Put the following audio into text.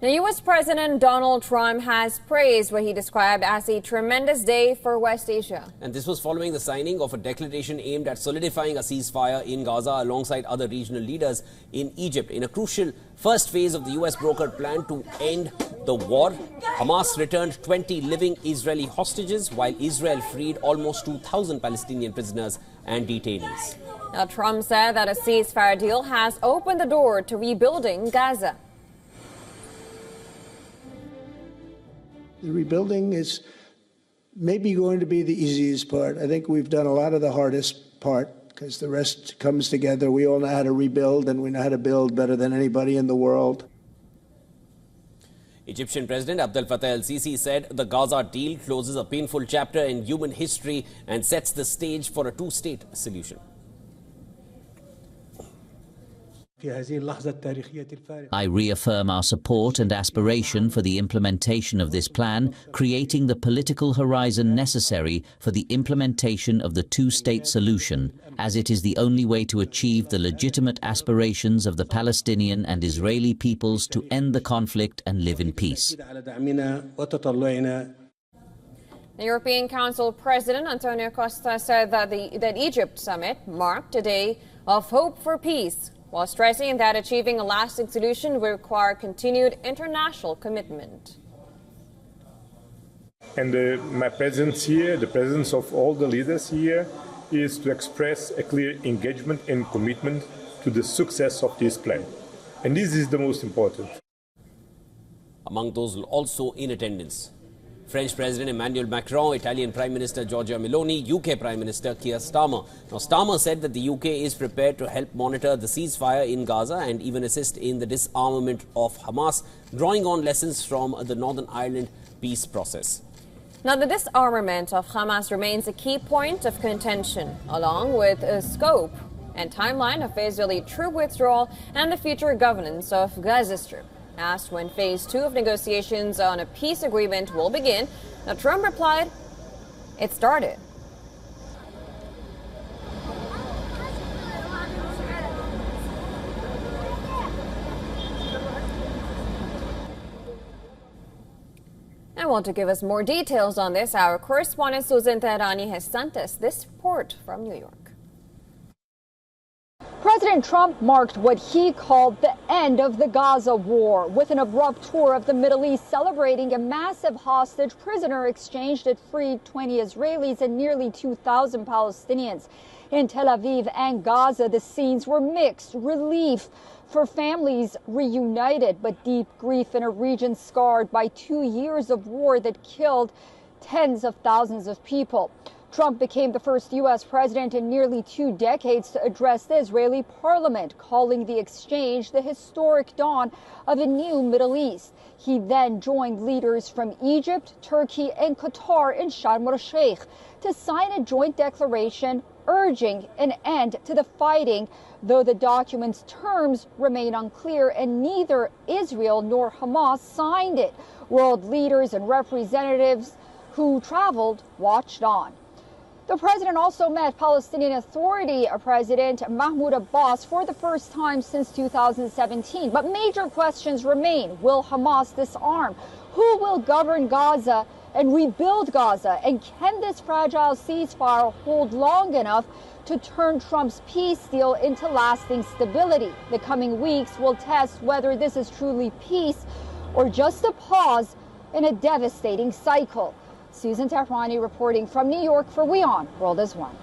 Now, U.S. President Donald Trump has praised what he described as a tremendous day for West Asia. And this was following the signing of a declaration aimed at solidifying a ceasefire in Gaza alongside other regional leaders in Egypt. In a crucial first phase of the U.S. brokered plan to end the war, Hamas returned 20 living Israeli hostages, while Israel freed almost 2,000 Palestinian prisoners and detainees. Now, Trump said that a ceasefire deal has opened the door to rebuilding Gaza. The rebuilding is maybe going to be the easiest part. I think we've done a lot of the hardest part because the rest comes together. We all know how to rebuild, and we know how to build better than anybody in the world. Egyptian President Abdel Fattah el-Sisi said the Gaza deal closes a painful chapter in human history and sets the stage for a two-state solution. I reaffirm our support and aspiration for the implementation of this plan, creating the political horizon necessary for the implementation of the two-state solution, as it is the only way to achieve the legitimate aspirations of the Palestinian and Israeli peoples to end the conflict and live in peace. The European Council President Antonio Costa said that Egypt summit marked a day of hope for peace, while stressing that achieving a lasting solution will require continued international commitment. And my presence here, the presence of all the leaders here, is to express a clear engagement and commitment to the success of this plan. And this is the most important. Among those also in attendance, French President Emmanuel Macron, Italian Prime Minister Giorgia Meloni, UK Prime Minister Keir Starmer. Now, Starmer said that the UK is prepared to help monitor the ceasefire in Gaza and even assist in the disarmament of Hamas, drawing on lessons from the Northern Ireland peace process. Now, the disarmament of Hamas remains a key point of contention, along with a scope and timeline of Israeli troop withdrawal and the future governance of Gaza Strip. Asked when Phase 2 of negotiations on a peace agreement will begin, now Trump replied, "It started." And well, to give us more details on this, our correspondent Susan Teherani has sent us this report from New York. President Trump marked what he called the end of the Gaza war with an abrupt tour of the Middle East, celebrating a massive hostage prisoner exchange that freed 20 Israelis and nearly 2,000 Palestinians. In Tel Aviv and Gaza, the scenes were mixed. Relief for families reunited, but deep grief in a region scarred by 2 years of war that killed tens of thousands of people. Trump became the first U.S. president in nearly 2 decades to address the Israeli parliament, calling the exchange the historic dawn of a new Middle East. He then joined leaders from Egypt, Turkey, and Qatar in Sharm el-Sheikh to sign a joint declaration urging an end to the fighting, though the document's terms remain unclear and neither Israel nor Hamas signed it. World leaders and representatives who traveled watched on. The president also met Palestinian Authority President Mahmoud Abbas for the first time since 2017. But major questions remain. Will Hamas disarm? Who will govern Gaza and rebuild Gaza? And can this fragile ceasefire hold long enough to turn Trump's peace deal into lasting stability? The coming weeks will test whether this is truly peace or just a pause in a devastating cycle. Susan Teherani reporting from New York for WION World is One.